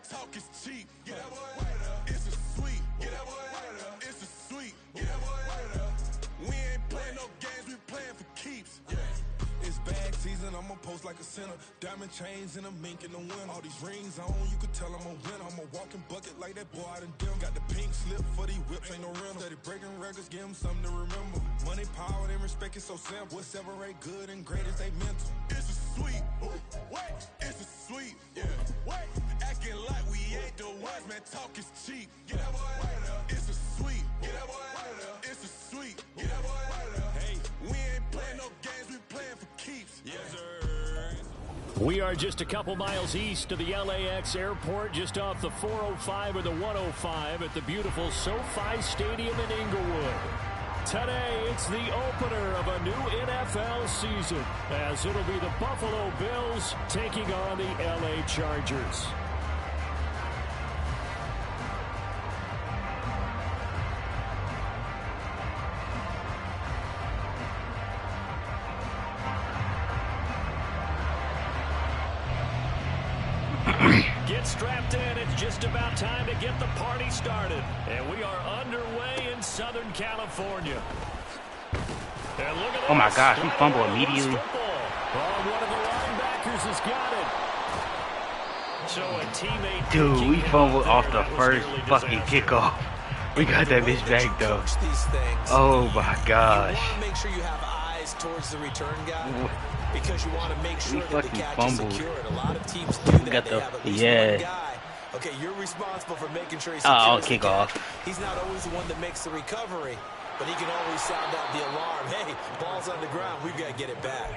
talk is cheap. Get that boy out of there. It's a sweep. Get that boy out of there. It's a sweep. Get that boy out of there. We ain't playing no games, we playing for keeps. Yeah. It's bag season, I'ma post like a sinner. Diamond chains and a mink in the wind. All these rings on, you could tell I'm a winner. I'm a walking bucket like that boy out in dim. Got the pink slip for these whips, ain't no rental. Steady breaking records, give them something to remember. Money, power, and respect is so simple. What separate good and great is they mental. It's a sweep. Wait, it's a sweep. Yeah. Wait, acting like we ain't the ones, man. Talk is cheap. Get that boy out of there. It's a sweep. Get that boy out of there. It's a sweep. Get that boy out of there. Hey, we ain't playing no games, we playing for keeps. Yes, sir. We are just a couple miles east of the LAX airport, just off the 405 or the 105 at the beautiful SoFi Stadium in Inglewood. Today, it's the opener of a new NFL season, as it'll be the Buffalo Bills taking on the LA Chargers. Get strapped in. It's just about time to get the party started. And we are underway in Southern California. And look at oh my gosh, he fumbled immediately. One of the linebackers has got it. So a teammate. Dude, we fumbled off the first fucking kickoff. We got that bitch back though. Oh my gosh. You want to make sure you have eyes towards the return guy. Because you want to make sure that the catch is secured. A lot of teams do that. Got they the, have at least one guy. Okay, you're responsible for making sure he secures the catch. He's not always the one that makes the recovery, but he can always sound out the alarm. Hey, ball's on the ground. We've got to get it back.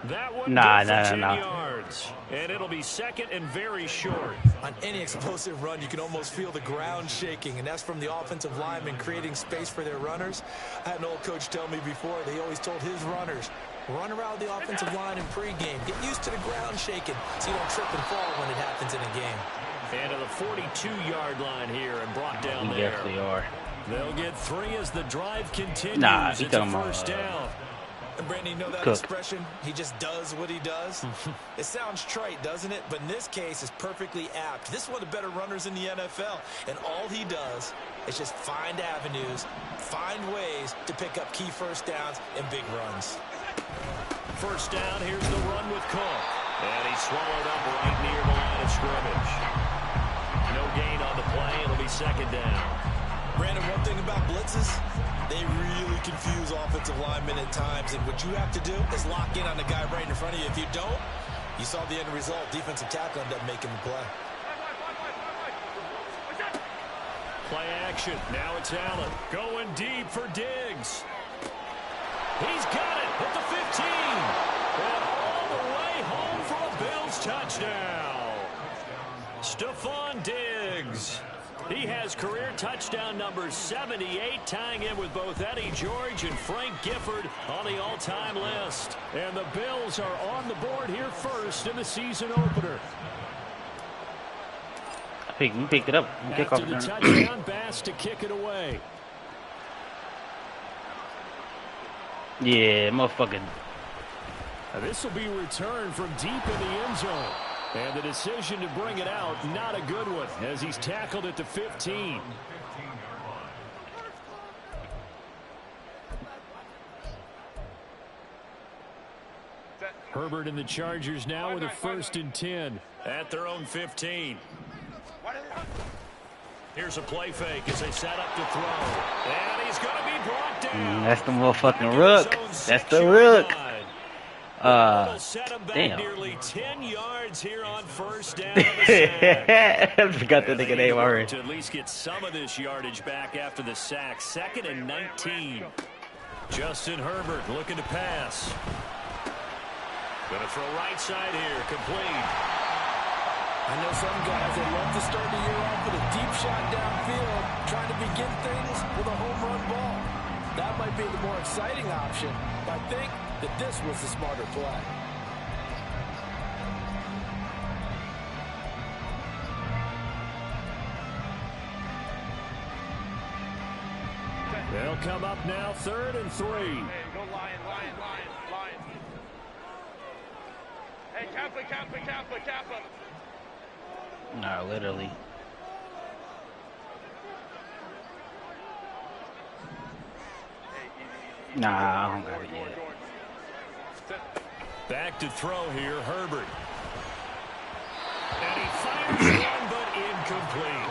That one good for 10 yards. And it'll be second and very short. On any explosive run, you can almost feel the ground shaking, and that's from the offensive linemen creating space for their runners. I had an old coach tell me before, they always told his runners, run around the offensive line in pregame. Get used to the ground shaking so you don't trip and fall when it happens in a game. And to the 42-yard line here and brought down there. Yes, they are. They'll get 3 as the drive continues. Nah, he it's a first down. And Brandon, you know that expression? He just does what he does. It sounds trite, doesn't it? But in this case, it's perfectly apt. This is one of the better runners in the NFL. And all he does is just find avenues, find ways to pick up key first downs and big runs. First down, here's the run with Cook. And he's swallowed up right near the line of scrimmage. No gain on the play. It'll be second down. Brandon, one thing about blitzes, they really confuse offensive linemen at times. And what you have to do is lock in on the guy right in front of you. If you don't, you saw the end result. Defensive tackle ended up making the play. Play action. Now it's Allen. Going deep for Diggs. He's got it at the 15. And all the way home for a Bills touchdown. Stephon Diggs. He has career touchdown number 78, tying in with both Eddie George and Frank Gifford on the all-time list. And the Bills are on the board here first in the season opener. We picked it up. After the touchdown, Bass to kick it away. Yeah, motherfucking. This will be returned from deep in the end zone. And the decision to bring it out, not a good one, as he's tackled at the 15. Herbert and the Chargers now with a 1st and 10 at their own 15. Here's a play fake as they set up to throw. And he's going to be brought down. That's the motherfucking rook. That's the rook. Damn. Nearly 10 yards here on first down. I forgot the nigga name already. To at least get some of this yardage back after the sack. 2nd and 19. Justin Herbert looking to pass. Going to throw right side here. Complete. I know some guys that love to start the year off with a deep shot downfield, trying to begin things with a home run ball. That might be the more exciting option, but I think that this was the smarter play. They'll come up now, 3rd and 3. Hey, go Lion. Hey, Kappa. Nah, literally. Nah, I don't got it yet. Back to throw here, Herbert. And he fires one, but incomplete.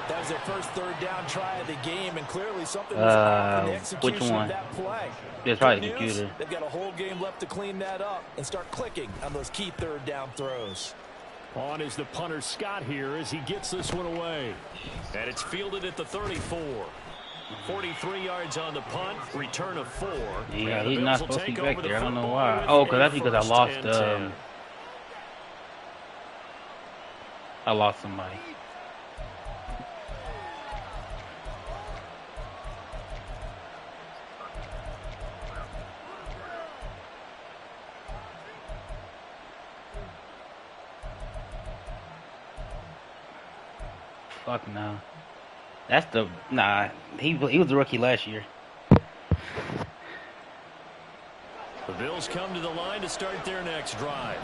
That was their first third down try of the game, and clearly something was off in the execution of that play. It's probably the computer. They've got a whole game left to clean that up and start clicking on those key third down throws. On is the punter Scott here as he gets this one away. And it's fielded at the 34. 43 yards on the punt, return of 4. Yeah, he's not supposed to be back there. I don't know why. Oh, that's because I lost somebody. Fuck no. That's the he was the rookie last year. The Bills come to the line to start their next drive.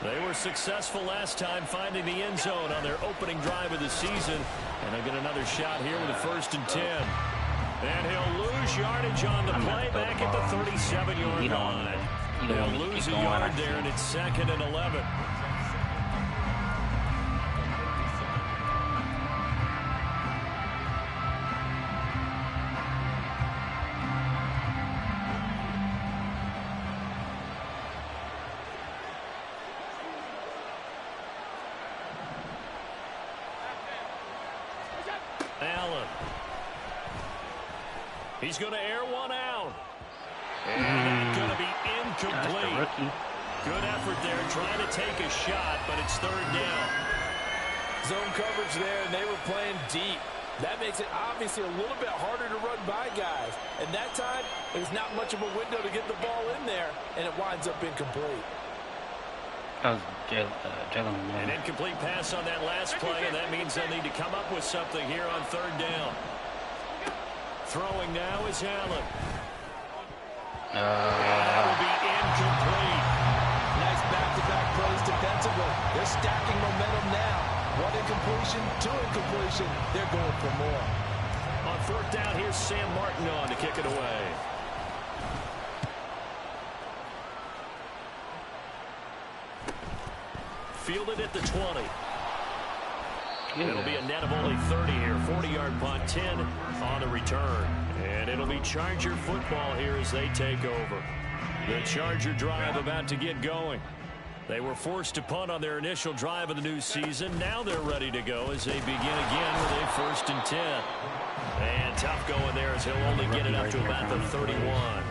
They were successful last time finding the end zone on their opening drive of the season, and they'll get another shot here with a 1st and 10. And he'll lose yardage on the play back at the 37-yard line. They'll lose a yard there, and it's 2nd and 11. Allen. He's going to air one out. And that's going to be incomplete. Good effort there trying to take a shot, but it's 3rd down. Zone coverage there, and they were playing deep. That makes it obviously a little bit harder to run by guys. And that time, there's not much of a window to get the ball in there, and it winds up incomplete. An incomplete pass on that last play, and that means they'll need to come up with something here on 3rd down. Throwing now is Allen. That will be incomplete. Nice back-to-back plays defensively. They're stacking momentum now. 1 incompletion, 2 incompletion. They're going for more. On 4th down, here's Sam Martin on to kick it away. Fielded at the 20. It'll be a net of only 30 here. 40-yard punt, 10 on the return. And it'll be Charger football here as they take over. The Charger drive about to get going. They were forced to punt on their initial drive of the new season. Now they're ready to go as they begin again with a 1st and 10. And tough going there as he'll only get it up to about the 31.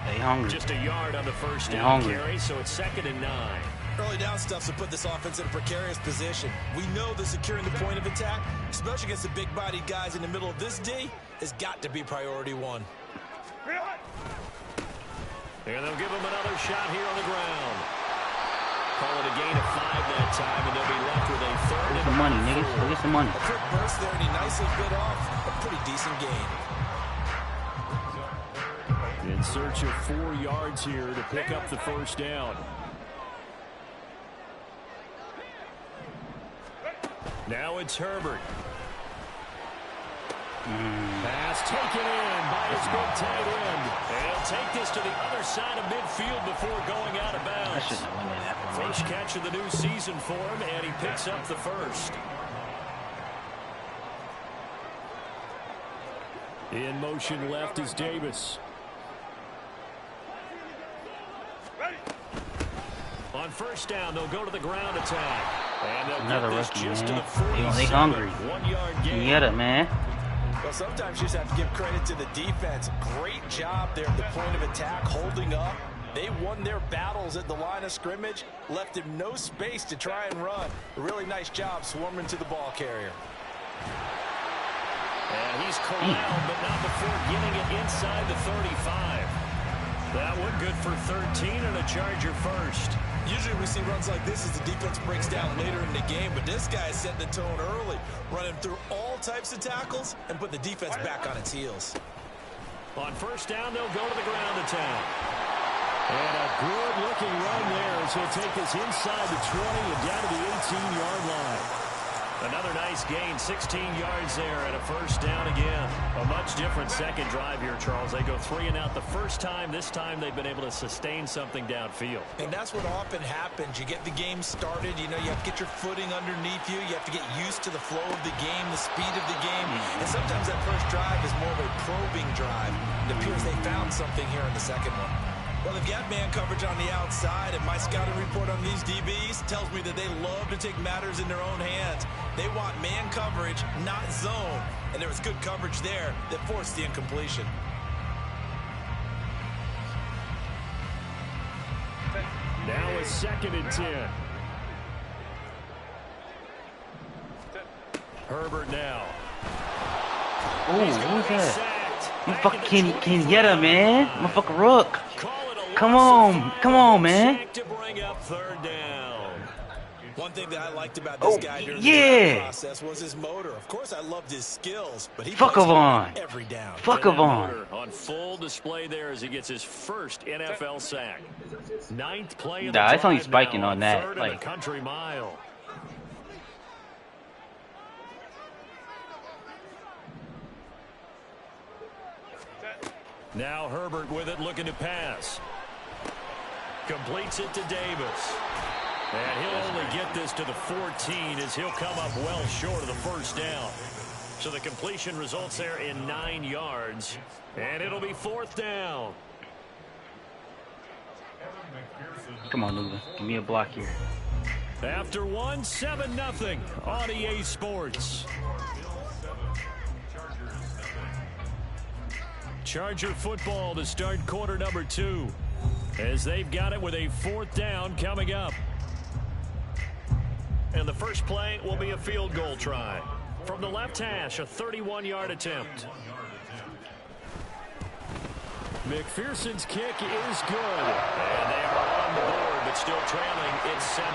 They hungry. Just a yard on the 1st down carry, so it's 2nd and 9. Early down stuff to put this offense in a precarious position. We know that securing the point of attack, especially against the big-bodied guys in the middle of this D, has got to be priority 1. And they'll give him another shot here on the ground. Call it a gain of 5 that time, and they'll be left with a 3rd and 4. Get some money, niggas. Go get some money. A quick burst there, and he nicely bit off a pretty decent gain. In search of 4 yards here to pick up the 1st down. Now it's Herbert. Pass taken in by his big tight end. And he'll take this to the other side of midfield before going out of bounds. First catch of the new season for him, and he picks up the 1st. In motion left is Davis. On 1st down, they'll go to the ground attack. And they'll another get rookie, this just man. to the 47. They hungry. 1-yard gain. Get it, man. Well, sometimes you just have to give credit to the defense. Great job there at the point of attack, holding up. They won their battles at the line of scrimmage, left him no space to try and run. A really nice job swarming to the ball carrier. And he's corralled, but not before getting it inside the 35. That one good for 13 and a Charger 1st. Usually we see runs like this as the defense breaks down later in the game, but this guy is setting the tone early, running through all types of tackles and put the defense back on its heels. On 1st down, they'll go to the ground attack. And a good-looking run there as he'll take this inside the 20 and down to the 18-yard line. Another nice gain, 16 yards there and a first down again. A much different second drive here, Charles. They go 3 and out the first time. This time they've been able to sustain something downfield. And that's what often happens. You get the game started. You know, you have to get your footing underneath you. You have to get used to the flow of the game, the speed of the game. And sometimes that first drive is more of a probing drive. It appears they found something here in the second one. Well, they've got man coverage on the outside, and my scouting report on these DBs tells me that they love to take matters in their own hands. They want man coverage, not zone. And there was good coverage there that forced the incompletion. Now a 2nd and 10. Herbert now. Oh, what was that? You fucking Kenyatta, man. Motherfucker Rook. Come on, man. To bring up 3rd down. One thing that I liked about this guy during the process was his motor. Of course, I loved his skills, but he fuck on every down. Fuck on. On full display there as he gets his first NFL sack. 9th play of Nah, the it's only drive spiking now, on that. 3rd Like and a country mile. Now Herbert with it, looking to pass. Completes it to Davis. And he'll only get this to the 14 as he'll come up well short of the first down. So the completion results there in 9 yards. And it'll be 4th down. come on, Luda. Give me a block here. After 1, 7-0 on EA Sports. Charger football to start quarter number 2 as they've got it with a 4th down coming up. And the first play will be a field goal try. From the left hash, a 31-yard attempt. McPherson's kick is good. And they are on the board, but still trailing. It's 7-3.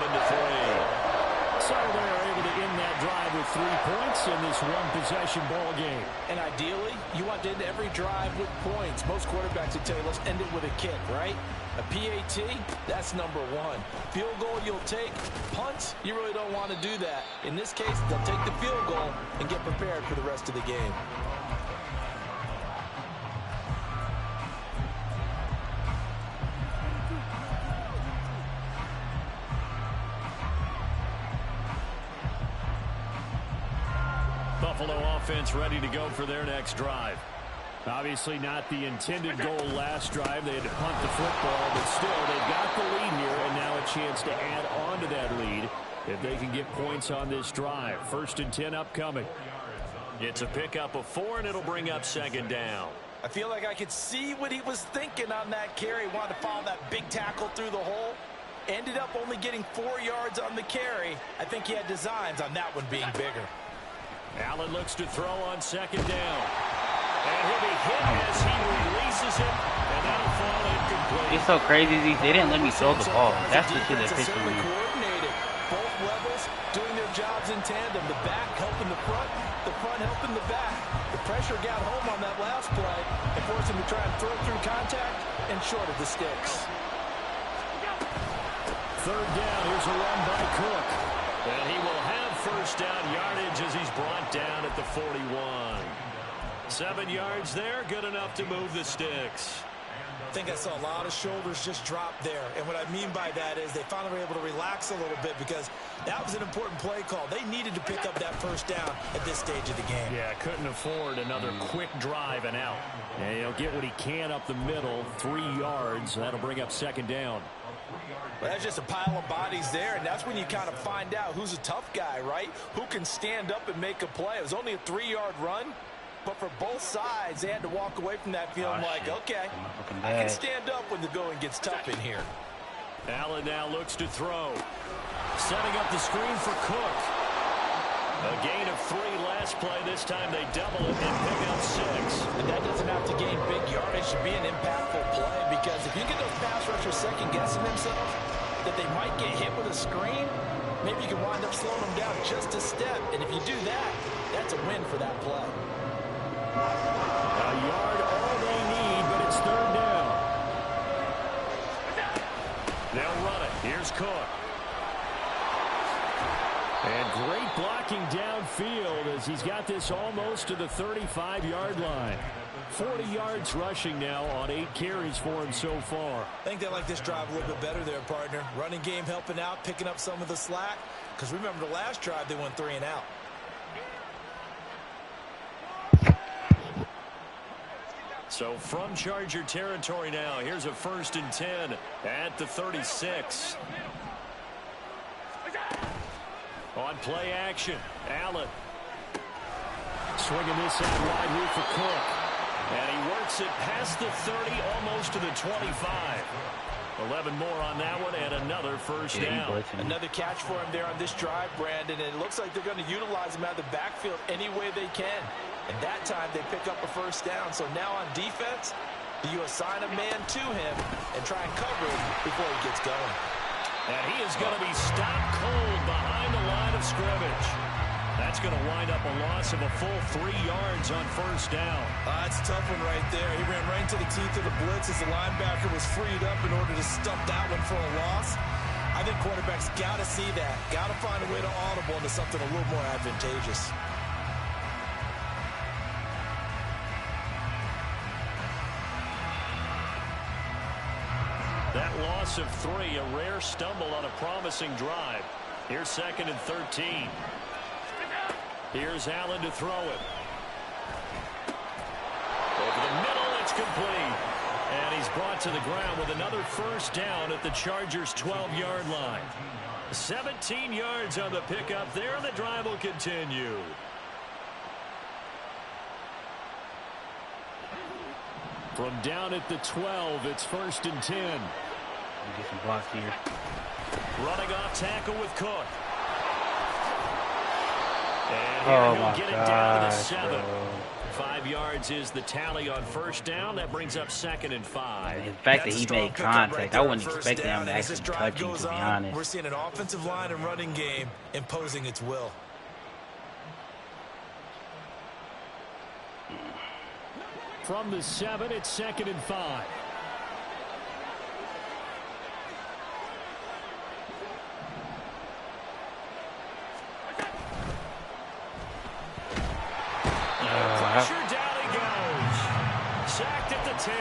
So they're able to end that drive with 3 points in this one-possession ball game. And ideally, you want to end every drive with points. Most quarterbacks would tell you, let's end it with a kick, right? A PAT, that's number 1. Field goal you'll take. Punts, you really don't want to do that. In this case, they'll take the field goal and get prepared for the rest of the game. Buffalo offense ready to go for their next drive. Obviously not the intended goal last drive. They had to punt the football, but still they've got the lead here and now a chance to add on to that lead if they can get points on this drive. 1st and 10 upcoming. It's a pickup of 4 and it'll bring up 2nd down. I feel like I could see what he was thinking on that carry. Wanted to follow that big tackle through the hole. Ended up only getting 4 yards on the carry. I think he had designs on that one being bigger. Allen looks to throw on 2nd down. And he'll be hit as he releases it, and that'll fall incomplete. It's so crazy. They didn't let me throw the ball. That's the shit that pisses me. Coordinated. Both levels doing their jobs in tandem. The back helping the front helping the back. The pressure got home on that last play and forced him to try and throw through contact and short of the sticks. 3rd down. Here's a run by Cook. And he will have 1st down yardage as he's brought down at the 41. 7 yards there, good enough to move the sticks. I think I saw a lot of shoulders just drop there. And what I mean by that is they finally were able to relax a little bit because that was an important play call. They needed to pick up that 1st down at this stage of the game. Yeah, couldn't afford another quick drive and out. And he'll get what he can up the middle, 3 yards. That'll bring up 2nd down. Well, that's just a pile of bodies there, and that's when you kind of find out who's a tough guy, right? Who can stand up and make a play. It was only a 3-yard run, but for both sides, they had to walk away from that feeling like, okay, I can stand up when the going gets tough in here. Allen now looks to throw. Setting up the screen for Cook. A gain of 3 last play. This time they double it and pick up 6. And that doesn't have to gain big yardage to be an impactful play, because if you get those pass rushers second-guessing themselves that they might get hit with a screen, maybe you can wind up slowing them down just a step. And if you do that, that's a win for that play. A yard all they need, but it's 3rd down. They'll run it. Here's Cook. And great blocking downfield as he's got this almost to the 35-yard line. 40 yards rushing now on 8 carries for him so far. I think they like this drive a little bit better there, partner. Running game helping out, picking up some of the slack. Because remember the last drive, they went 3 and out. So from Charger territory now, here's a 1st and 10 at the 36. On play action, Allen. Swinging this out wide here for Cook. And he works it past the 30, almost to the 25. 11 more on that one, and another first down. Another catch for him there on this drive, Brandon. And it looks like they're going to utilize him out of the backfield any way they can. And that time they pick up a first down. So now on defense, you assign a man to him and try and cover him before he gets going. And he is going to be stopped cold behind the line of scrimmage. That's going to wind up a loss of a full 3 yards on first down. That's a tough one right there. He ran right into the teeth of the blitz as the linebacker was freed up in order to stump that one for a loss. I think quarterbacks got to see that. Got to find a way to audible into something a little more advantageous. That loss of 3, a rare stumble on a promising drive. Here's 2nd and 13. Here's Allen to throw it. Over the middle, it's complete. And he's brought to the ground with another first down at the Chargers' 12-yard line. 17 yards on the pickup there, and the drive will continue. From down at the 12, it's 1st and 10. Get some blocks here. Running off tackle with Cook. And here he'll get it down to the 7. Bro. 5 yards is the tally on first down. That brings up 2nd and 5. The fact that he made contact, I wouldn't expect him to actually touch him, to be honest. We're seeing an offensive line and running game imposing its will. From the 7, it's 2nd and 5. Pressure, down he goes. Sacked at the 10.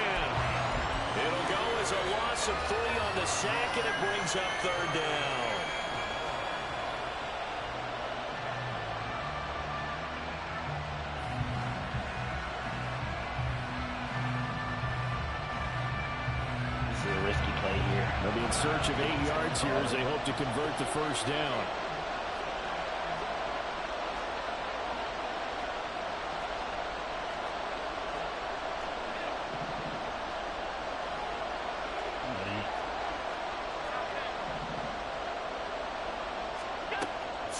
It'll go as a loss of 3 on the sack, and it brings up 3rd down. This is a risky play here. They'll be in search of 8 yards here as they hope to convert the first down.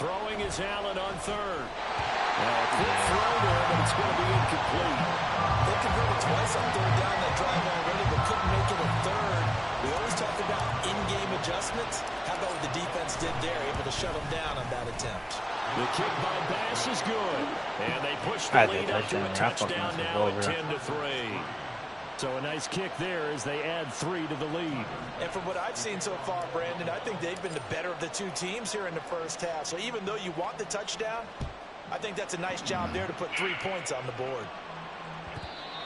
Throwing is Allen on 3rd. A quick throw there, but it's going to be incomplete. They converted twice on 3rd down that drive already, but couldn't make it a 3rd. We always talk about in-game adjustments. How about what the defense did there, able to shut them down on that attempt. The kick by Bass is good. And they push the lead up to a touchdown now at 10-3. So a nice kick there as they add 3 to the lead. And from what I've seen so far, Brandon, I think they've been the better of the 2 teams here in the first half. So even though you want the touchdown, I think that's a nice job there to put 3 points on the board.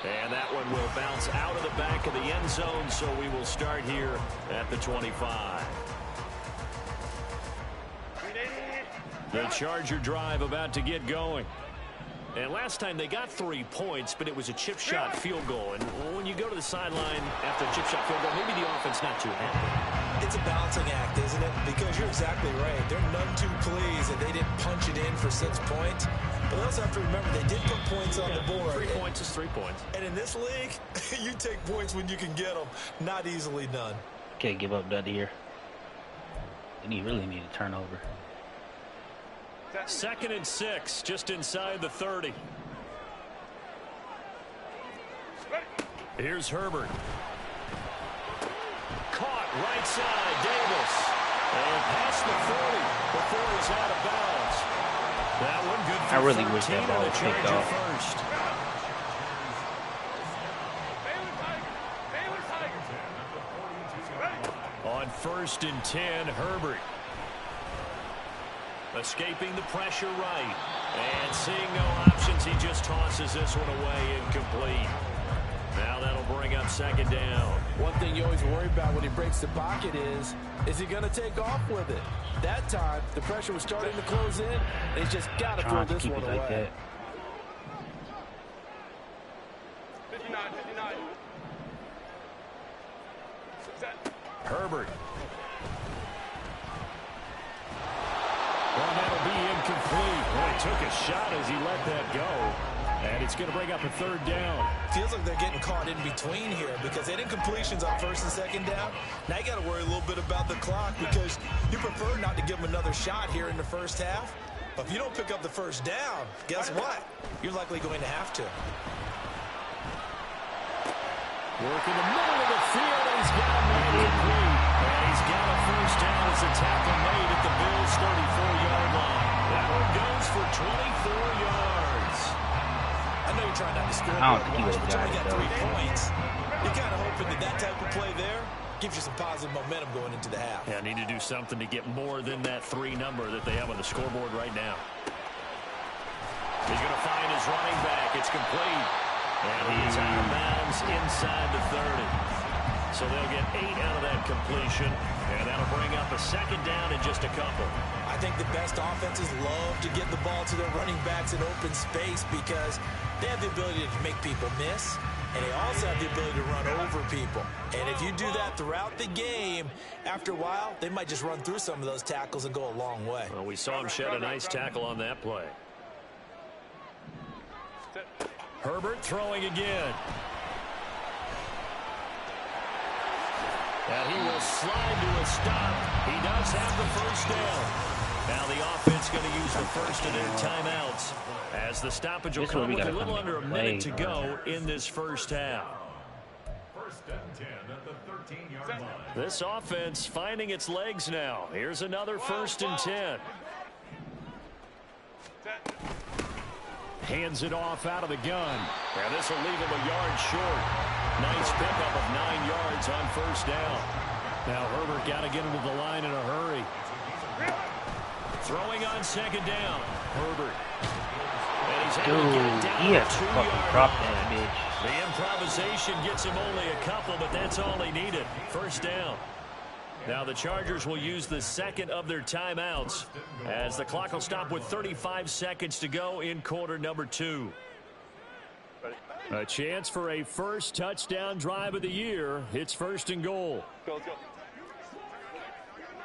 And that one will bounce out of the back of the end zone, so we will start here at the 25. The Charger drive about to get going. And last time they got 3 points, but it was a chip shot field goal. And when you go to the sideline after a chip shot field goal, maybe the offense not too happy. It's a balancing act, isn't it? Because you're exactly right. They're none too pleased that they didn't punch it in for 6 points. But they also have to remember they did put points on the board. 3 points is 3 points. And in this league, you take points when you can get them. Not easily done. Can't give up that here. And you really need a turnover. 2nd and 6, just inside the 30. Here's Herbert. Caught right side, Davis. And past the 40 before he's out of bounds. That one good for I really wish that ball would pick off. First. On 1st and 10, Herbert. Escaping the pressure right. And seeing no options, he just tosses this one away incomplete. Now that'll bring up second down. One thing you always worry about when he breaks the pocket is he going to take off with it? That time, the pressure was starting to close in, and he's just got to throw this one away. Like that. 59. Herbert. Well, that'll be incomplete. Well, he took a shot as he let that go. And it's going to bring up a third down. Feels like they're getting caught in between here because they had incompletions on first and second down. Now you got to worry a little bit about the clock because you prefer not to give them another shot here in the first half. But if you don't pick up the first down, guess what? You're likely going to have to. Work in the middle of the field, and he's got him incomplete. And he's got a first down as a tackle made at the Bills' 34-yard line. That one goes for 24 yards. I know you're trying not to score, I don't think he would but you have only got got it, 3 points. You're kind of hoping that type of play there gives you some positive momentum going into the half. Yeah, need to do something to get more than that 3 number that they have on the scoreboard right now. He's going to find his running back. It's complete. And he is out of bounds inside the 30. So they'll get 8 out of that completion. And that'll bring up a second down in just a couple. I think the best offenses love to get the ball to their running backs in open space because they have the ability to make people miss, and they also have the ability to run over people. And if you do that throughout the game, after a while, they might just run through some of those tackles and go a long way. Well, we saw him shed a nice tackle on that play. Herbert throwing again. And he will slide to a stop. He does have the first down. Now the offense going to use the first of their timeouts as the stoppage will come with a little under a minute to go in this first half. First and 10 at the 13-yard line. This offense finding its legs now. Here's another first and 10. Hands it off out of the gun. And this will leave him a yard short. Nice pickup of 9 yards on first down. Now Herbert got to get into the line in a hurry. Throwing on second down. Herbert. And he's able to get it down he has to to 2 fucking yards. drop that bitch. The improvisation gets him only a couple, but that's all he needed. First down. Now the Chargers will use the second of their timeouts as the clock will stop with 35 seconds to go in quarter number 2. A chance for a first touchdown drive of the year. It's first and goal. Let's go.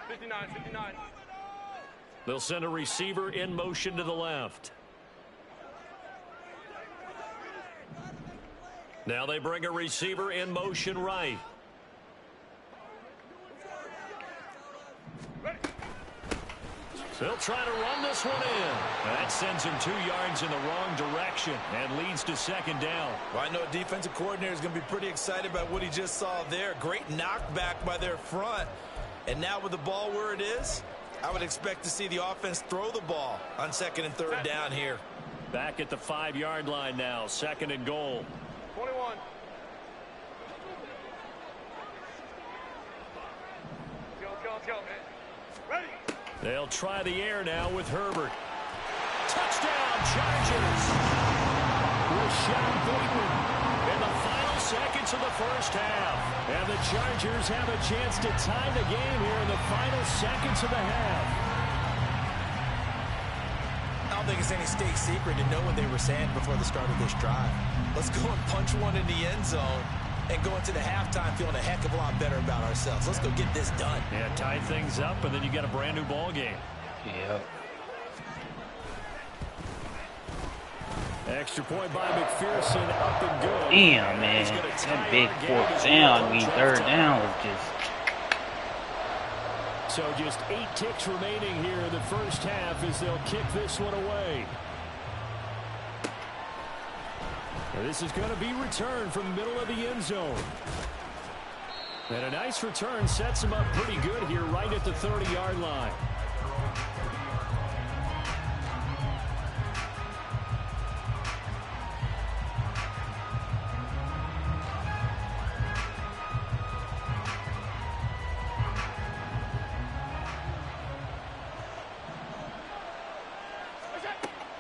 59. They'll send a receiver in motion to the left. Now they bring a receiver in motion right. They'll try to run this one in. That sends him 2 yards in the wrong direction and leads to second down. Well, I know a defensive coordinator is going to be pretty excited about what he just saw there. Great knockback by their front. And now with the ball where it is, I would expect to see the offense throw the ball on second and third down here. Back at the 5-yard line now, second and goal. 21. Let's go, man. Ready. They'll try the air now with Herbert. Touchdown, Chargers! Rashad Bateman in the final seconds of the first half. And the Chargers have a chance to tie the game here in the final seconds of the half. I don't think it's any state secret to know what they were saying before the start of this drive. Let's go and punch one in the end zone and go into the halftime feeling a heck of a lot better about ourselves. Let's go get this done. Yeah, tie things up, and then you got a brand new ball game. Yep. Extra point by McPherson, up and good. Damn, man. That big fourth down, third down was just... So just 8 ticks remaining here in the first half as they'll kick this one away. And this is going to be returned from the middle of the end zone. And a nice return sets them up pretty good here right at the 30-yard line.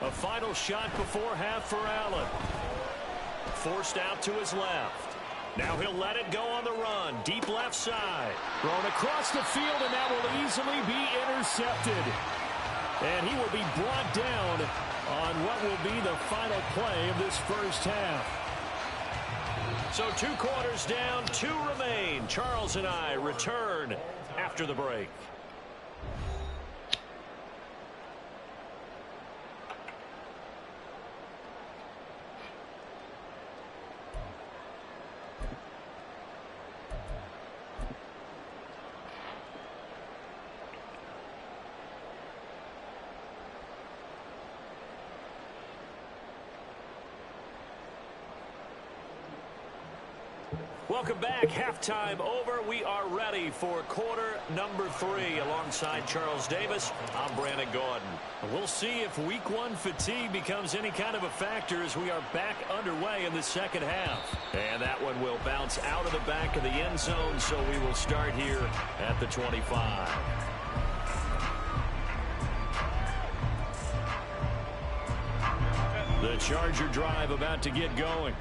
A final shot before half for Allen. Forced out to his left. Now he'll let it go on the run. Deep left side. Thrown across the field, and that will easily be intercepted. And he will be brought down on what will be the final play of this first half. So 2 quarters down, 2 remain. Charles and I return after the break. Welcome back. Halftime over. We are ready for quarter number 3. Alongside Charles Davis, I'm Brandon Gordon. We'll see if week 1 fatigue becomes any kind of a factor as we are back underway in the second half. And that one will bounce out of the back of the end zone, so we will start here at the 25. The Charger drive about to get going.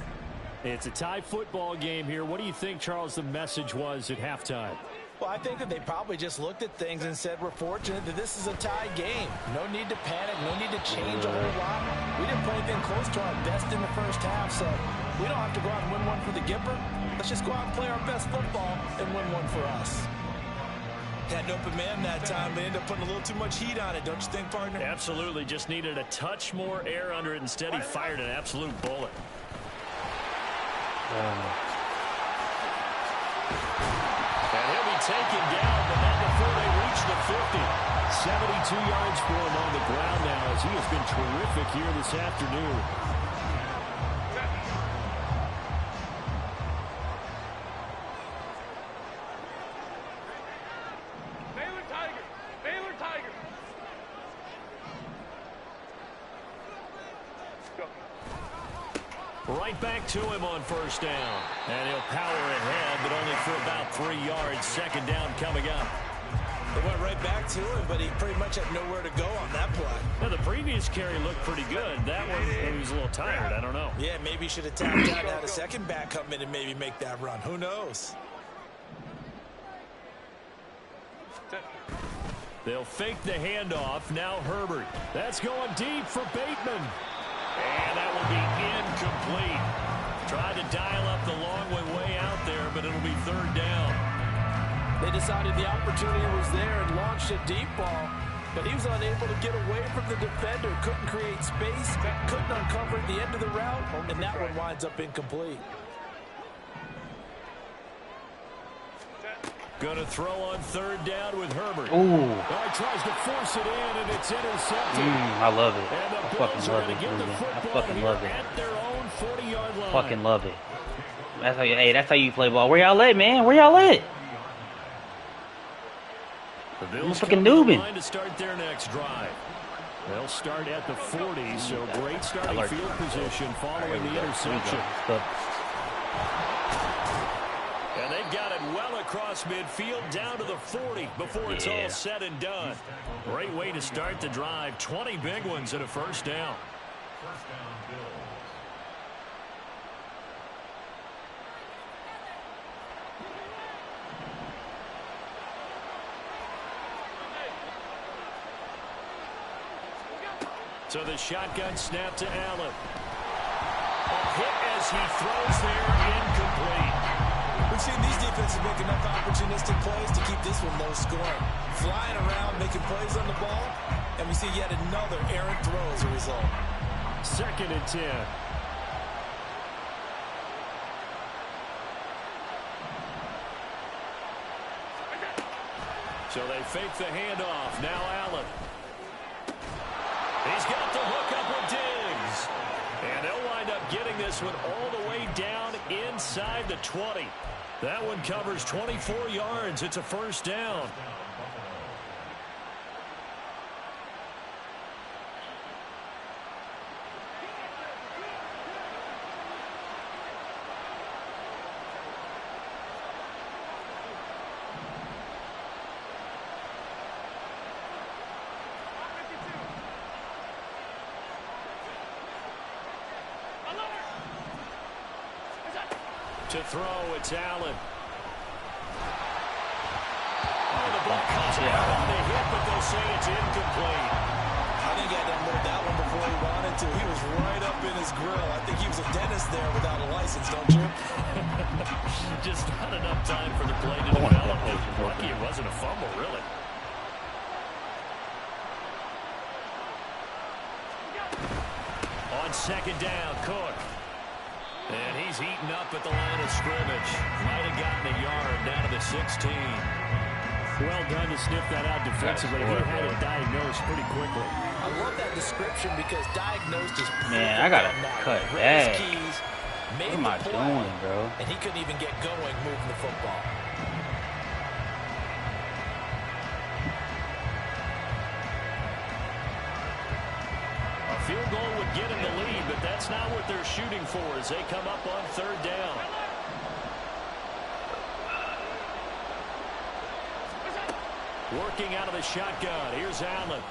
It's a tie football game here. What do you think, Charles, the message was at halftime? Well, I think that they probably just looked at things and said, we're fortunate that this is a tie game. No need to panic. No need to change a whole lot. We didn't play anything close to our best in the first half, so we don't have to go out and win one for the Gipper. Let's just go out and play our best football and win one for us. Had an open man that time, but ended up putting a little too much heat on it, don't you think, partner? Absolutely. Just needed a touch more air under it. Instead, he fired an absolute bullet. And he'll be taken down, but not before they reach the 50. 72 yards for him on the ground now, as he has been terrific here this afternoon. Right back to him on first down. And he'll power ahead, but only for about 3 yards. Second down coming up. It went right back to him, but he pretty much had nowhere to go on that play. Now, the previous carry looked pretty good. That one, he was a little tired. I don't know. Yeah, maybe he should have tapped out and had a second back come in and maybe make that run. Who knows? They'll fake the handoff. Now Herbert. That's going deep for Bateman. And that will be incomplete. Tried to dial up the long way out there, but it'll be third down. They decided the opportunity was there and launched a deep ball, but he was unable to get away from the defender. Couldn't create space, couldn't uncover the end of the route, and that one winds up incomplete. Going to throw on third down with Herbert. Ooh. He tries to force it in, and it's intercepted. I love it. And the I Bills fucking are love going it. to get the I football fucking here love it. at their own 40-yard line. Fucking love it. That's how you. Hey, that's how you play ball. Where y'all at, man? Where y'all at? The Bills fucking come noobing. to line to start their next drive. They'll start at the 40, so great starting field position following the interception. And they've got it well across midfield down to the 40 before it's all said and done. Great way to start the drive. 20 big ones and a first down. First down, Bills. So the shotgun snap to Allen. A hit as he throws there, incomplete. We've seen these defenses make enough opportunistic plays to keep this one low scoring. Flying around, making plays on the ball, and we see yet another errant throw as a result. 2nd and 10. So they fake the handoff. Now Allen. He's got the hook up with Diggs. And they'll wind up getting this one all the way down inside the 20. That one covers 24 yards. It's a first down. To throw, it's Allen. Oh, the ball comes out on the hit, but they'll say it's incomplete. I think he had to unload that one before he wanted to. He was right up in his grill. I think he was a dentist there without a license, don't you? Just not enough time for the play to develop. Lucky it wasn't a fumble, really. On second down, Cook. And he's heating up at the line of scrimmage. Might have gotten a yard down to the 16. Well done to sniff that out defensively. He had it diagnosed pretty quickly. I love that description because diagnosed is Man, I gotta cut back. What am I doing, bro? And he couldn't even get going moving the football. A field goal would get him the lead, but that's not what they're shooting for as they come up on third down. Working out of the shotgun. Here's Allen.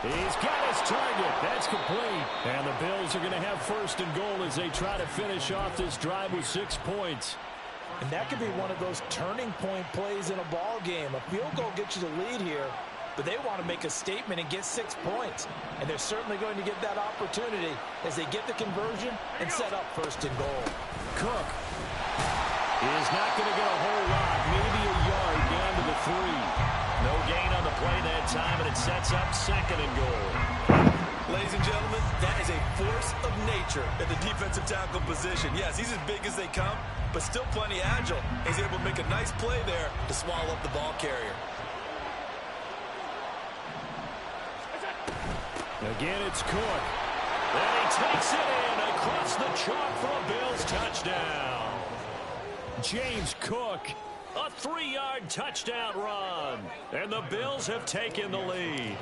He's got his target. That's complete. And the Bills are going to have first and goal as they try to finish off this drive with 6 points. And that could be one of those turning point plays in a ball game. A field goal gets you the lead here, but they want to make a statement and get 6 points. And they're certainly going to get that opportunity as they get the conversion and set up first and goal. Cook is not going to get a whole lot, maybe a yard down to the 3. No gain on the play that time, and it sets up second and goal. Ladies and gentlemen, that is a force of nature at the defensive tackle position. Yes, he's as big as they come, but still plenty agile. He's able to make a nice play there to swallow up the ball carrier. Again, it's Cook. And he takes it in across the chalk for a Bills touchdown. James Cook, a 3-yard touchdown run. And the Bills have taken the lead.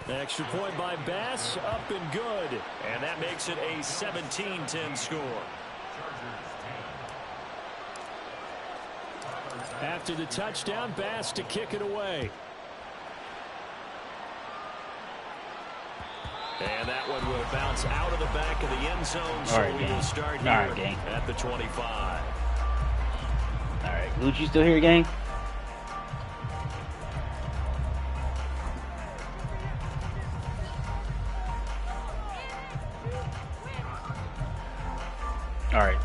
Extra point by Bass, up and good. And that makes it a 17-10 score. After the touchdown, Bass to kick it away. And that one will bounce out of the back of the end zone, so we will start here at the 25. All right, Lucci still here, gang? All right.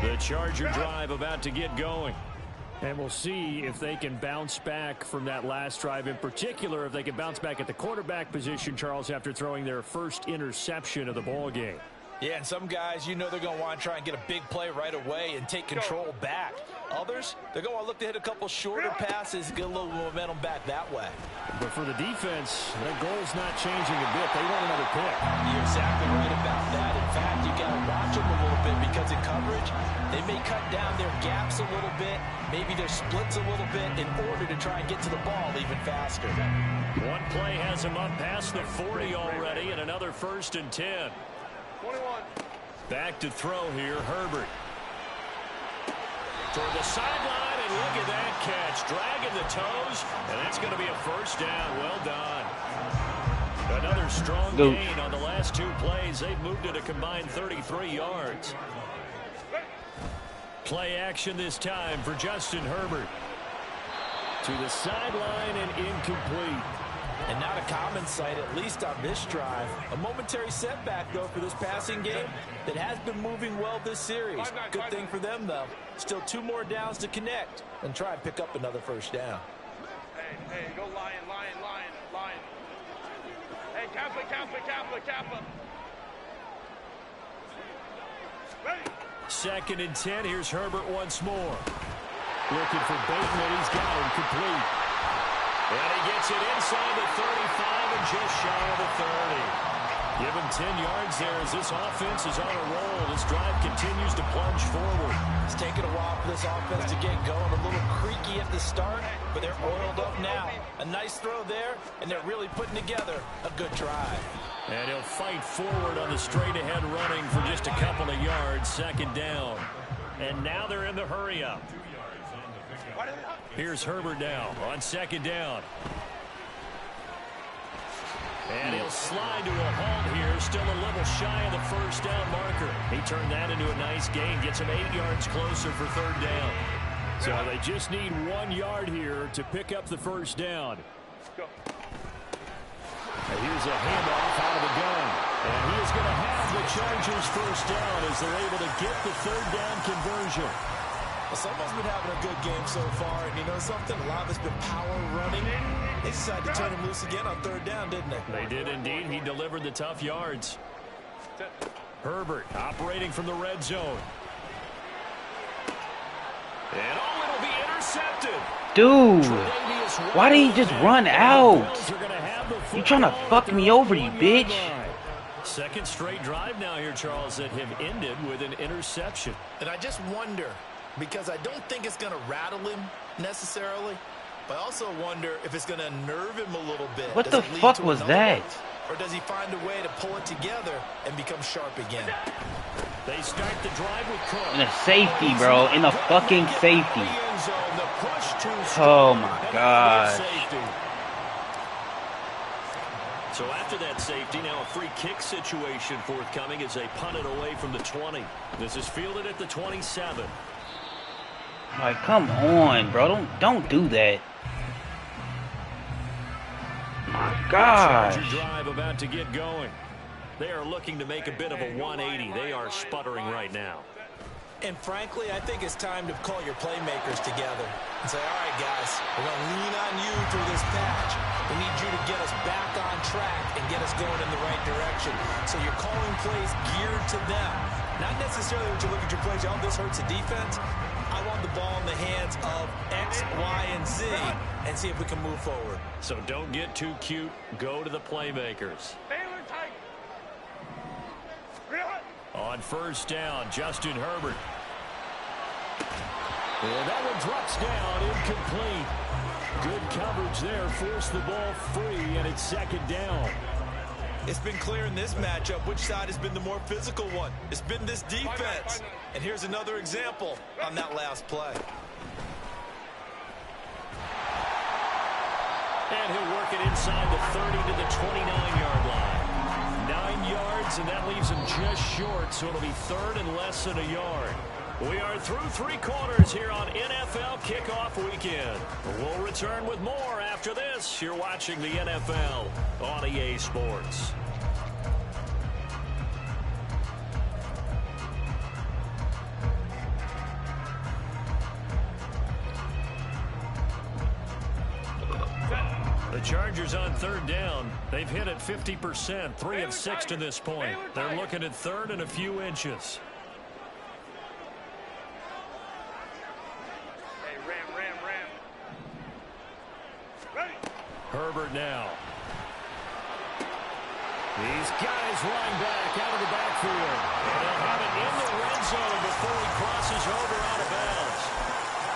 The Charger drive about to get going. And we'll see if they can bounce back from that last drive. In particular, if they can bounce back at the quarterback position, Charles, after throwing their first interception of the ball game. Yeah, and some guys, you know they're going to want to try and get a big play right away and take control back. Others, they're going to look to hit a couple shorter passes, get a little momentum back that way. But for the defense, their goal's not changing a bit. They want another pick. You're exactly right about that. In fact, you got to watch them a little bit because in coverage, they may cut down their gaps a little bit, maybe their splits a little bit in order to try and get to the ball even faster. One play has him up past the 40 already, and another 1st and 10. 21. Back to throw here, Herbert. Toward the sideline, and look at that catch. Dragging the toes, and that's going to be a first down. Well done. Another strong gain on the last 2 plays. They've moved it a combined 33 yards. Play action this time for Justin Herbert. To the sideline and incomplete. And not a common sight, at least on this drive. A momentary setback, though, for this passing game that has been moving well this series. Good thing for them, though. Still 2 more downs to connect and try and pick up another first down. Hey, go Lion. Hey, Kappa. Ready. 2nd and 10. Here's Herbert once more. Looking for Bateman. He's got him complete. And he gets it inside the 35 and just shy of the 30. Give him 10 yards there as this offense is on a roll. This drive continues to plunge forward. It's taken a while for this offense to get going. A little creaky at the start, but they're oiled up now. A nice throw there, and they're really putting together a good drive. And he'll fight forward on the straight-ahead running for just a couple of yards. 2nd down. And now they're in the hurry-up. Here's Herbert now on 2nd down. And he'll slide to a halt here, still a little shy of the first down marker. He turned that into a nice gain, gets him 8 yards closer for third down. So they just need 1 yard here to pick up the first down. And here's a handoff out of the gun. And he is going to have the Chargers first down as they're able to get the third down conversion. Well, someone's been having a good game so far, and you know something? A lot of it's been power running. They decided to turn him loose again on third down, didn't they? They did indeed. He delivered the tough yards. Herbert operating from the red zone. And it'll be intercepted. Dude, why did he just run out? You trying to fuck me over, you bitch? Second straight drive now here, Charles, that have ended with an interception. And I just wonder, because I don't think it's going to rattle him necessarily, but I also wonder if it's going to nerve him a little bit. What the fuck was that? Or does he find a way to pull it together and become sharp again? They start the drive with Cook. In a safety, bro. In a fucking safety. Oh my gosh. So after that safety, now a free kick situation forthcoming as they punt it away from the 20. This is fielded at the 27. Like, come on, bro. Don't do that. My gosh. Charger drive about to get going. They are looking to make a bit of a 180. They are sputtering right now. And frankly, I think it's time to call your playmakers together and say, all right, guys, we're going to lean on you through this patch. We need you to get us back on track and get us going in the right direction. So you're calling plays geared to them. Not necessarily when you look at your plays, oh, this hurts the defense. I want the ball in the hands of X, Y, and Z and see if we can move forward. So don't get too cute. Go to the playmakers. On first down, Justin Herbert. And that one drops down, incomplete. Good coverage there, forced the ball free, and it's second down. It's been clear in this matchup which side has been the more physical one. It's been this defense. And here's another example on that last play. And he'll work it inside the 30 to the 29-yard line. 9 yards, and that leaves him just short, so it'll be third and less than a yard. We are through 3 quarters here on NFL Kickoff Weekend. We'll return with more after this. You're watching the NFL on EA Sports. The Chargers on third down. They've hit it 50%, 3 of 6 to this point. They're looking at third and a few inches. Herbert now. He's got his line back out of the backfield. And he'll have it in the red zone before he crosses over out of bounds.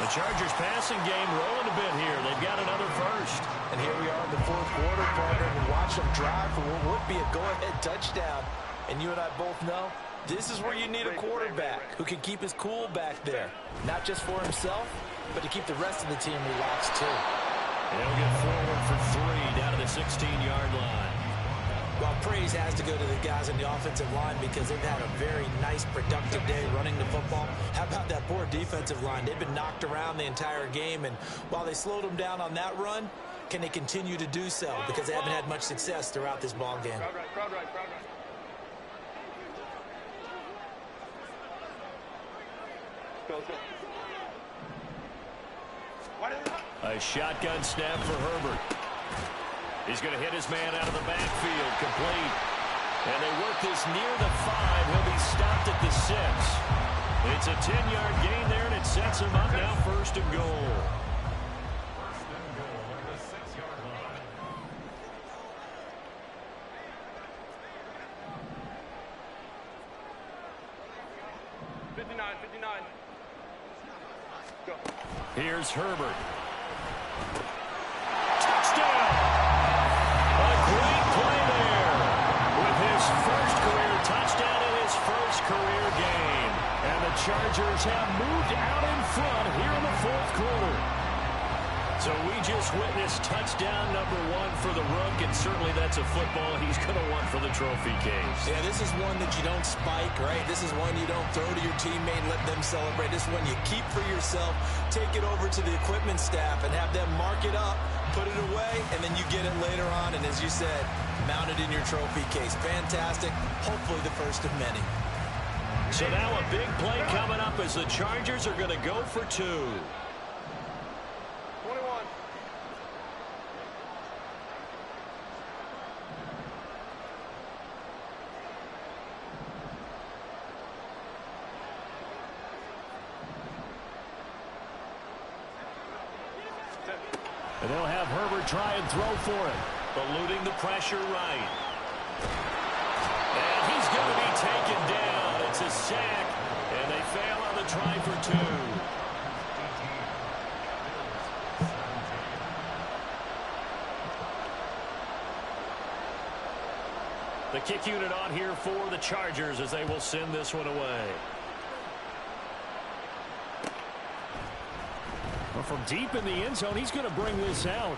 The Chargers passing game rolling a bit here. They've got another first. And here we are in the fourth quarter, partner, and watch them drive for what would be a go-ahead touchdown. And you and I both know this is where you need a quarterback who can keep his cool back there. Not just for himself, but to keep the rest of the team relaxed too. He'll get forward for 3 down to the 16-yard line. Well, praise has to go to the guys in the offensive line because they've had a very nice, productive day running the football. How about that poor defensive line? They've been knocked around the entire game, and while they slowed them down on that run, can they continue to do so? Because they haven't had much success throughout this ball game. A shotgun snap for Herbert. He's going to hit his man out of the backfield, complete. And they work this near the 5. He'll be stopped at the 6. It's a 10-yard gain there, and it sets him up now first and goal. First and goal at the 6-yard line. Here's Herbert. Touchdown! A great play there with his first career touchdown in his first career game. And the Chargers have moved out in front here in the fourth quarter. So we just witnessed touchdown number 1 for the Rook, and certainly that's a football he's going to want for the trophy case. Yeah, this is one that you don't spike, right? This is one you don't throw to your teammate and let them celebrate. This is one you keep for yourself, take it over to the equipment staff and have them mark it up, put it away, and then you get it later on, and as you said, mount it in your trophy case. Fantastic. Hopefully the first of many. So now a big play coming up as the Chargers are going to go for 2. And they'll have Herbert try and throw for it. Eluding the pressure right. And he's going to be taken down. It's a sack. And they fail on the try for 2. The kick unit on here for the Chargers as they will send this one away. Well, from deep in the end zone, he's going to bring this out.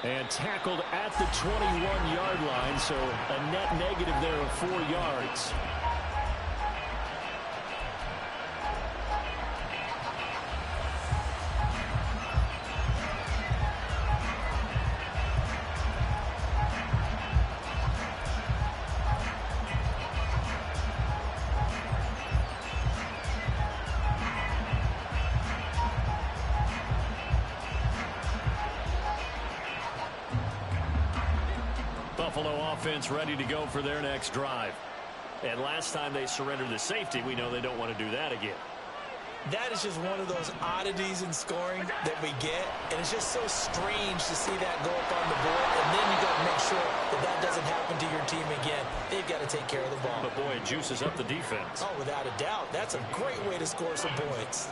And tackled at the 21-yard line, so a net negative there of 4 yards. Buffalo offense ready to go for their next drive. And last time they surrendered the safety, we know they don't want to do that again. That is just one of those oddities in scoring that we get, and it's just so strange to see that go up on the board, and then you got to make sure that that doesn't happen to your team again. They've got to take care of the ball. But boy, it juices up the defense. Oh, without a doubt. That's a great way to score some points.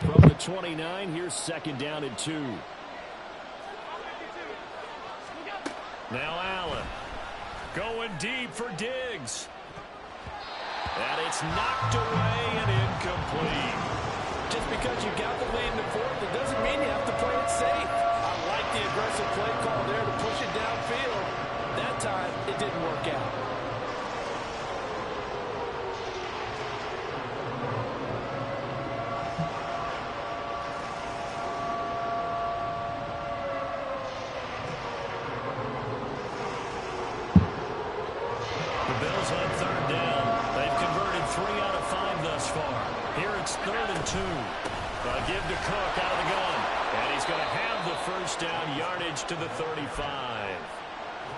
From the 29, here's 2nd down and 2. Now Allen going deep for Diggs. And it's knocked away and incomplete. Just because you got the lead in the 4th, it doesn't mean you have to play it safe. I like the aggressive play call there to push it downfield. That time, it didn't work out. On 3rd down. They've converted 3 out of 5 thus far. Here it's 3rd and 2. Give to Cook out of the gun. And he's going to have the first down, yardage to the 35.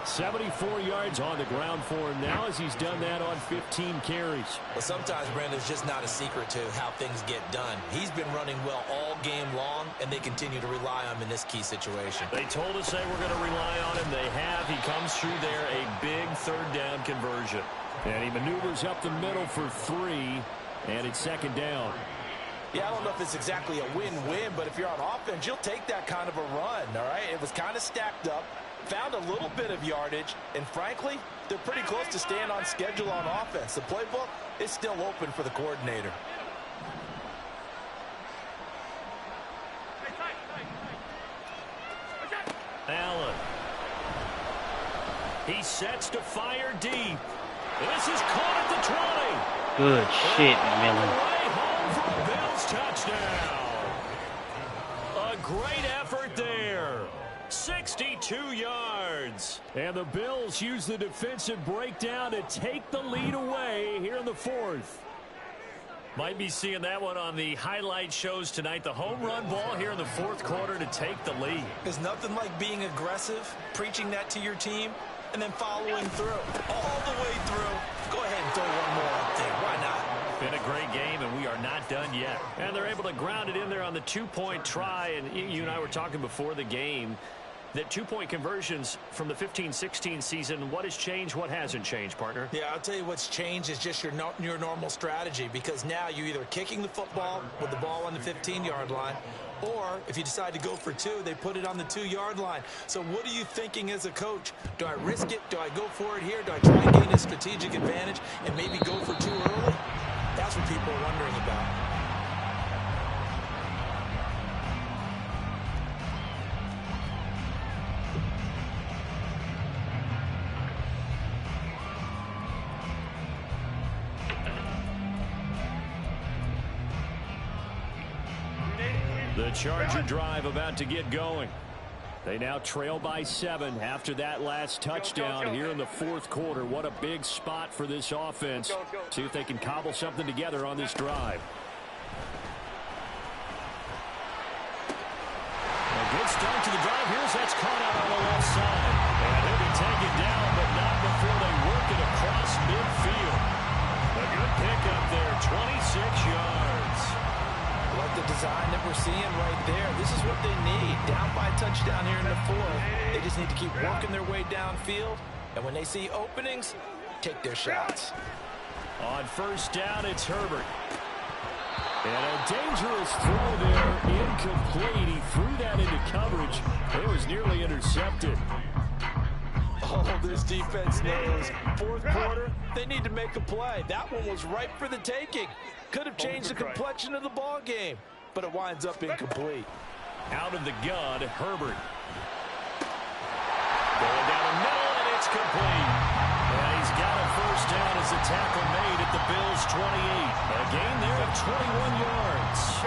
74 yards on the ground for him now as he's done that on 15 carries. Well, sometimes, Brandon, it's just not a secret to how things get done. He's been running well all game long, and they continue to rely on him in this key situation. They told us they were going to rely on him. They have. He comes through there, a big 3rd down conversion. And he maneuvers up the middle for 3, and it's 2nd down. Yeah, I don't know if it's exactly a win-win, but if you're on offense, you'll take that kind of a run, all right? It was kind of stacked up. Found a little bit of yardage, and frankly, they're pretty close to staying on schedule on offense. The playbook is still open for the coordinator. Allen. He sets to fire deep. This is caught at the 20. Good shit, Millen. Way home for a Bills touchdown. A great effort there. 62 yards. And the Bills use the defensive breakdown to take the lead away here in the 4th. Might be seeing that one on the highlight shows tonight. The home run ball here in the 4th quarter to take the lead. There's nothing like being aggressive, preaching that to your team, and then following through. All the way through. Go ahead and throw one more up there. Why not? Been a great game, and we are not done yet. And they're able to ground it in there on the 2-point try. And you and I were talking before the game that 2-point conversions from the 15-16 season, what has changed, what hasn't changed, partner? Yeah, I'll tell you what's changed is just your normal strategy, because now you're either kicking the football with the ball on the 15-yard line, or if you decide to go for 2, they put it on the 2-yard line. So what are you thinking as a coach? Do I risk it? Do I go for it here? Do I try and gain a strategic advantage and maybe go for 2 early? That's what people are wondering about. The Charger drive about to get going. They now trail by 7 after that last touchdown here in the fourth quarter. What a big spot for this offense. See if they can cobble something together on this drive. A good start to the drive. Here's that's caught out on the left side. And he'll be taken down, but not before they work it across midfield. A good pickup there, 26 yards. Like the design that we're seeing right there. This is what they need. Down by a touchdown here in the fourth. They just need to keep working their way downfield. And when they see openings, take their shots. On first down, it's Herbert. And a dangerous throw there, incomplete. He threw that into coverage. It was nearly intercepted. Oh, this defense knows. Fourth quarter, they need to make a play. That one was ripe for the taking. Could have changed the complexion of the ball game, but it winds up incomplete. Out of the gun, Herbert. Going down the middle, and it's complete. And he's got a first down as the tackle made at the Bills' 28. A gain there of 21 yards.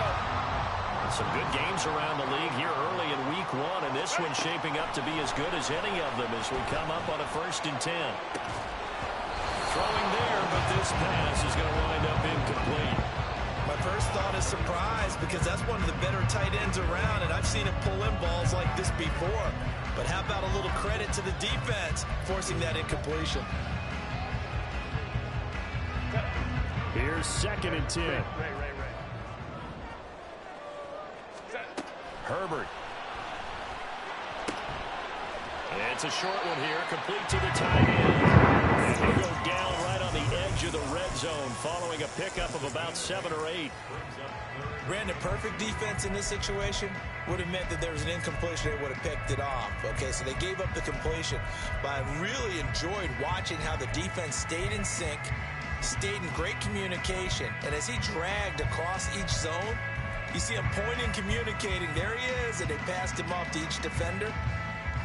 Some good games around the league here early in week 1, and this one's shaping up to be as good as any of them as we come up on a 1st and 10. Throwing there, but this pass is going to wind up incomplete. My first thought is surprise because that's one of the better tight ends around, and I've seen him pull in balls like this before. But how about a little credit to the defense forcing that incompletion? Here's 2nd and 10. Herbert. And it's a short one here, complete to the tight end. And he'll go down right on the edge of the red zone following a pickup of about 7 or 8. Brandon, perfect defense in this situation would have meant that there was an incompletion. They would have picked it off. Okay, so they gave up the completion. But I really enjoyed watching how the defense stayed in sync, stayed in great communication. And as he dragged across each zone, you see him pointing, communicating. There he is, and they passed him off to each defender.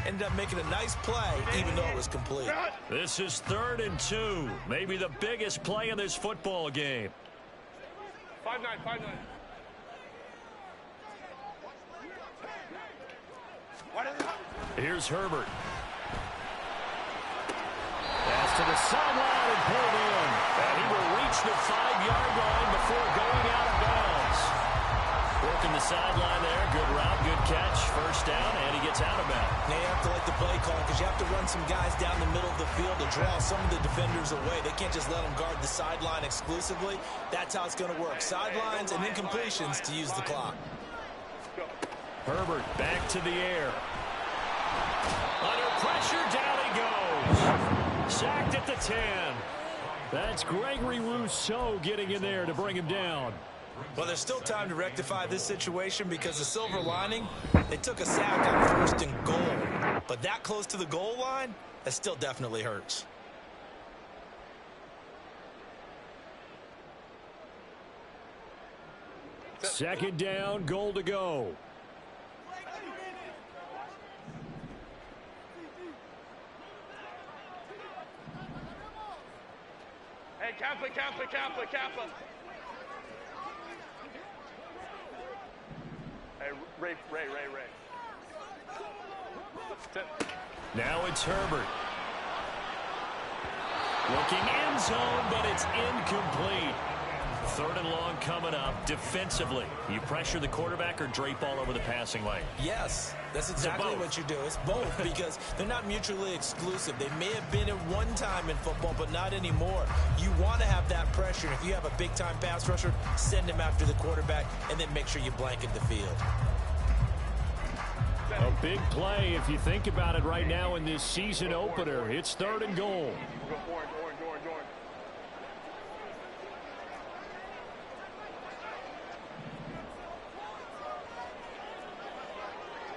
Ended up making a nice play, even though it was complete. This is 3rd and 2. Maybe the biggest play in this football game. 5-9, 5-9. Here's Herbert. Pass to the sideline and pulled in. And he will reach the 5-yard line before going out of bounds. Working the sideline there. Good route, good catch. First down, and he gets out of bounds. Now you have to like the play call because you have to run some guys down the middle of the field to draw some of the defenders away. They can't just let them guard the sideline exclusively. That's how it's going to work. Sidelines and incompletions to use the clock. Herbert back to the air. Under pressure, down he goes. Sacked at the 10. That's Gregory Rousseau getting in there to bring him down. Well, there's still time to rectify this situation because the silver lining, they took a sack on 1st and goal. But that close to the goal line, that still definitely hurts. Second down, goal to go. Hey, Kappa. Hey, Ray. Now it's Herbert. Looking end zone, but it's incomplete. 3rd and long coming up. Defensively, you pressure the quarterback or drape all over the passing lane? Yes, that's exactly what you do. It's both because they're not mutually exclusive. They may have been at one time in football, but not anymore. You want to have that pressure. If you have a big-time pass rusher, send him after the quarterback, and then make sure you blanket the field. A big play if you think about it right now in this season opener. It's 3rd and goal. Orange.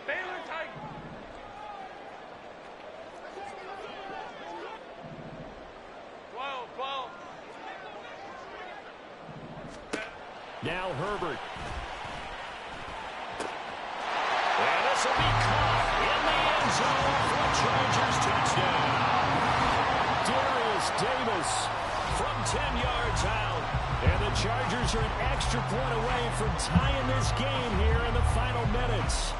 Baylor tight. Well. Now Herbert. And this will be caught in the end zone for a Chargers touchdown. Darius Davis from 10 yards out. And the Chargers are an extra point away from tying this game here in the final minutes.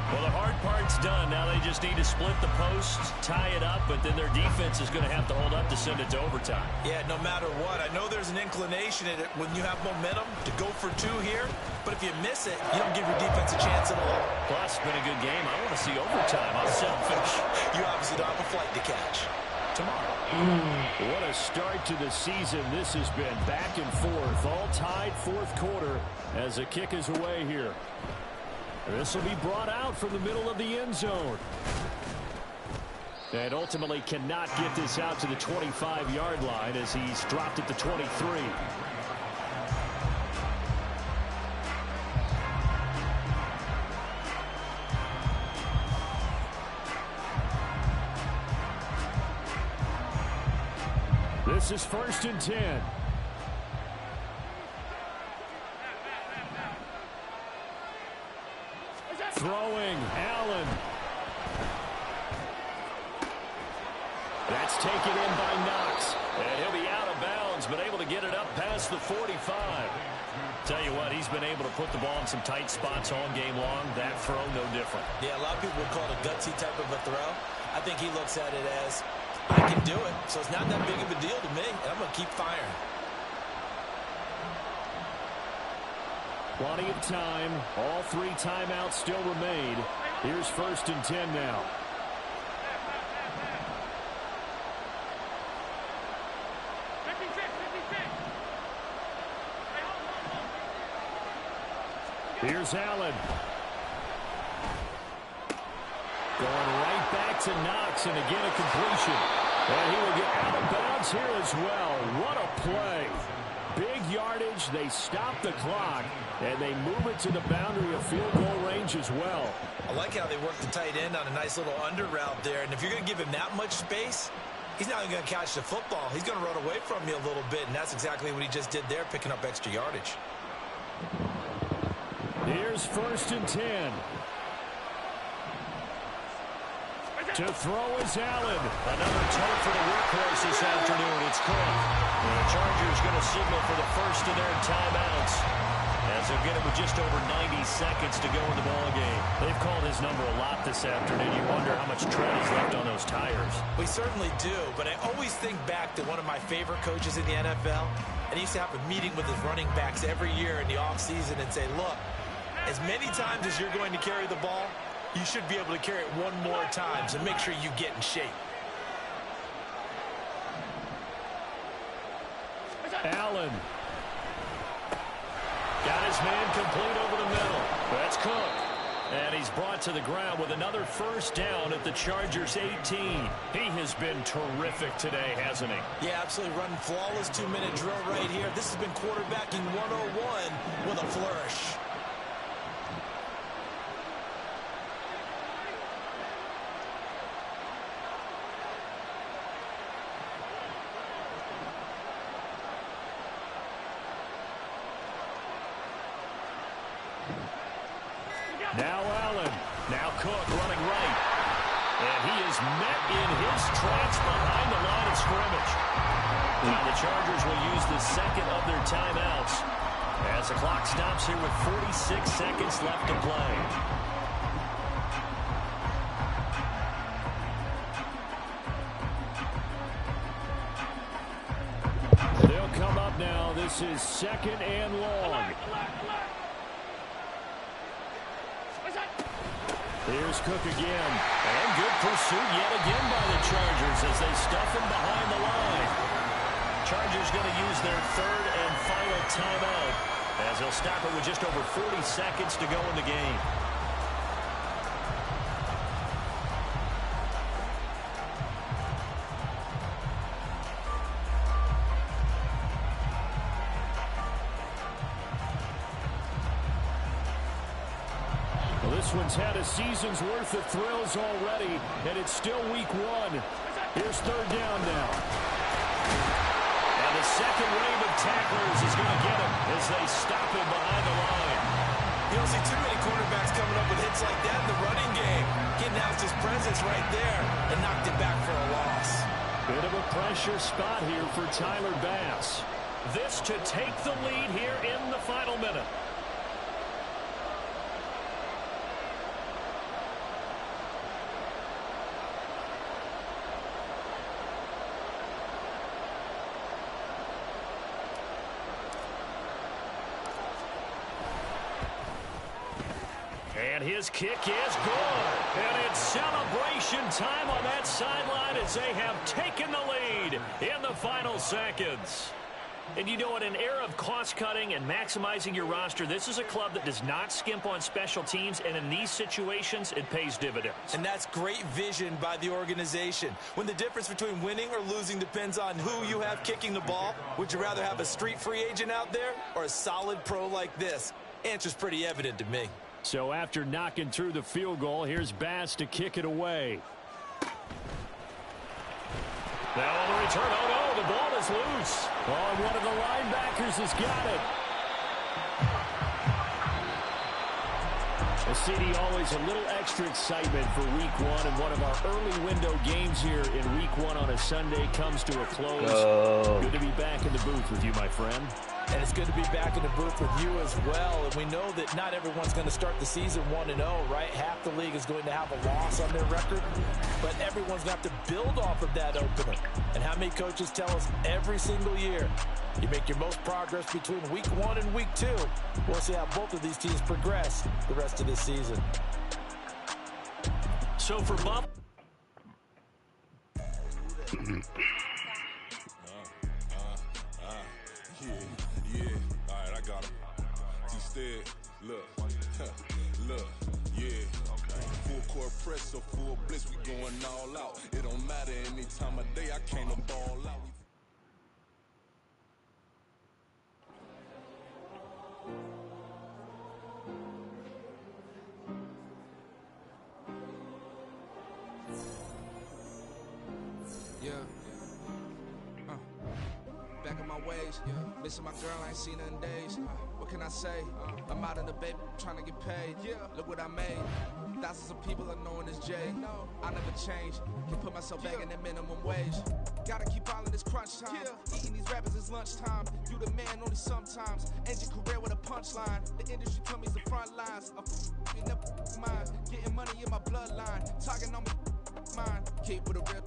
Well, the hard part's done. Now they just need to split the posts, tie it up, but then their defense is going to have to hold up to send it to overtime. Yeah, no matter what. I know there's an inclination in it when you have momentum to go for two here, but if you miss it, you don't give your defense a chance at all. Plus, it's been a good game. I want to see overtime. I'm selfish. You obviously don't have a flight to catch. Tomorrow. What a start to the season this has been. Back and forth, all tied fourth quarter as the kick is away here. This will be brought out from the middle of the end zone. And ultimately cannot get this out to the 25-yard line as he's dropped at the 23. This is 1st and 10. Throwing, Allen. That's taken in by Knox. And he'll be out of bounds, but able to get it up past the 45. Tell you what, he's been able to put the ball in some tight spots all game long. That throw, no different. Yeah, a lot of people would call it a gutsy type of a throw. I think he looks at it as, I can do it, so it's not that big of a deal to me, and I'm going to keep firing. Plenty of time. All 3 timeouts still remain. Here's 1st and 10 now. Here's Allen. Going right back to Knox, and again a completion. And he will get out of bounds here as well. What a play. Big yardage. They stop the clock, and they move it to the boundary of field goal range as well. I like how they work the tight end on a nice little under route there. And if you're going to give him that much space, he's not going to catch the football. He's going to run away from you a little bit, and that's exactly what he just did there, picking up extra yardage. Here's 1st and 10. To throw is Allen. Another toe for the workhorse this afternoon. It's Cook. And the Chargers going to signal for the first of their timeouts, as they'll get it with just over 90 seconds to go in the ball game. They've called his number a lot this afternoon. You wonder how much tread is left on those tires. We certainly do, but I always think back to one of my favorite coaches in the NFL, and he used to have a meeting with his running backs every year in the offseason and say, look, as many times as you're going to carry the ball, you should be able to carry it one more time, so make sure you get in shape. Allen. Got his man complete over the middle. That's Cook. And he's brought to the ground with another first down at the Chargers 18. He has been terrific today, hasn't he? Yeah, absolutely running flawless 2-minute drill right here. This has been quarterbacking 101 with a flourish. Now Allen. Now Cook running right. And he is met in his tracks behind the line of scrimmage. Now the Chargers will use the second of their timeouts as the clock stops here with 46 seconds left to play. They'll come up now. This is 2nd and long. Here's Cook again. And good pursuit yet again by the Chargers as they stuff him behind the line. Chargers going to use their 3rd and final timeout as they'll stop it with just over 40 seconds to go in the game. This one's had a season's worth of thrills already, and it's still week 1. Here's 3rd down now. And the second wave of tacklers is going to get him as they stop him behind the line. You don't see too many quarterbacks coming up with hits like that in the running game. He announced his presence right there and knocked it back for a loss. Bit of a pressure spot here for Tyler Bass. This to take the lead here in the final minute. And his kick is good. And it's celebration time on that sideline as they have taken the lead in the final seconds. And you know, in an era of cost-cutting and maximizing your roster, this is a club that does not skimp on special teams, and in these situations, it pays dividends. And that's great vision by the organization. When the difference between winning or losing depends on who you have kicking the ball, would you rather have a street free agent out there or a solid pro like this? Answer's pretty evident to me. So after knocking through the field goal, here's Bass to kick it away. Now on the return, oh no, the ball is loose. Oh, and one of the linebackers has got it. Well, CD, always a little extra excitement for week one, and one of our early window games here in week one on a Sunday comes to a close. Good to be back in the booth with you, my friend. And it's good to be back in the booth with you as well. And we know that not everyone's going to start the season 1-0, right? Half the league is going to have a loss on their record. But everyone's going to have to build off of that opener. And how many coaches tell us every single year, you make your most progress between week 1 and week 2. We'll see how both of these teams progress the rest of this season. So for Bob. Look, yeah. Full court press or full blitz, we going all out. It don't matter any time of day, I came to ball out. Back in my ways, missing my girl, I ain't seen her in days. What can I say? I'm out in the baby, trying to get paid. Look what I made. Thousands of people are knowing this Jay. I never change. Can put myself back in that minimum wage. Gotta keep all in this crunch time. Eating these rappers is lunchtime. You the man only sometimes. End your career with a punchline. The industry told me it's the front lines. You never mind. Getting money in my bloodline. Talking on me, mine. Keep with a real.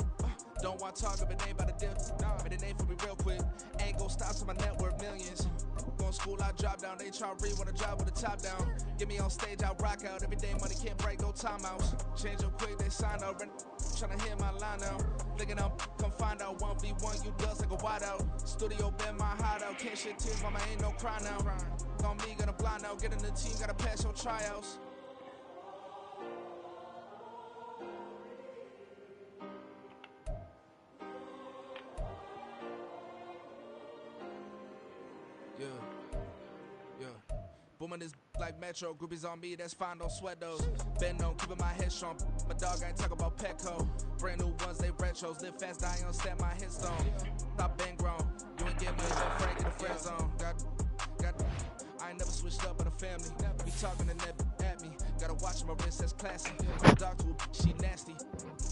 Don't want to talk if it ain't about the dip. But it ain't for me real quick. Ain't gon' stop so my net worth millions. Going school, I drop down. They try to read when I drop with the top down. Get me on stage, I rock out. Every day money can't break, no timeouts. Change up quick, they sign up. Tryna hear my line now. Thinking I'm come find out 1v1, you dust like a wideout. Studio been my hideout. Can't shed tears, mama ain't no cry now. On me, gonna blind out. Get in the team, gotta pass your tryouts. Booming this like Metro, groupies on me, that's fine, don't sweat those. Been on, keeping my head strong. My dog ain't talk about Petco. Brand new ones, they retros. Live fast, die on set, my headstone. Stop been grown. You ain't get money, no Frank in the friend zone. I ain't never switched up on the family. Be talking to that at me. Gotta watch my wrist, that's classy. My dog to a she nasty.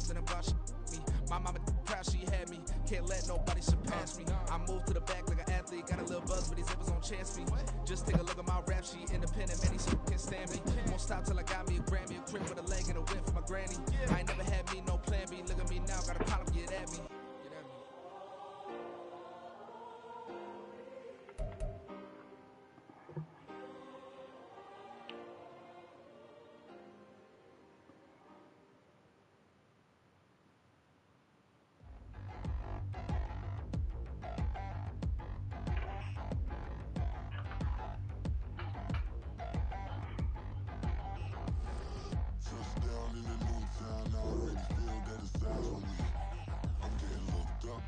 Then about me. My mama proud she had me. Can't let nobody surpass me. I moved to the back like an athlete. Got a little buzz, but these zippers on chance me. Just take a look at my rap sheet. Independent, many so can't stand me. Won't stop till I got me a Grammy. A crib with a leg and a whip for my granny. I ain't never had me no plan B. Look at me now, got a problem, get at me.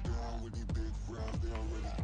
Down with these big frowns, they already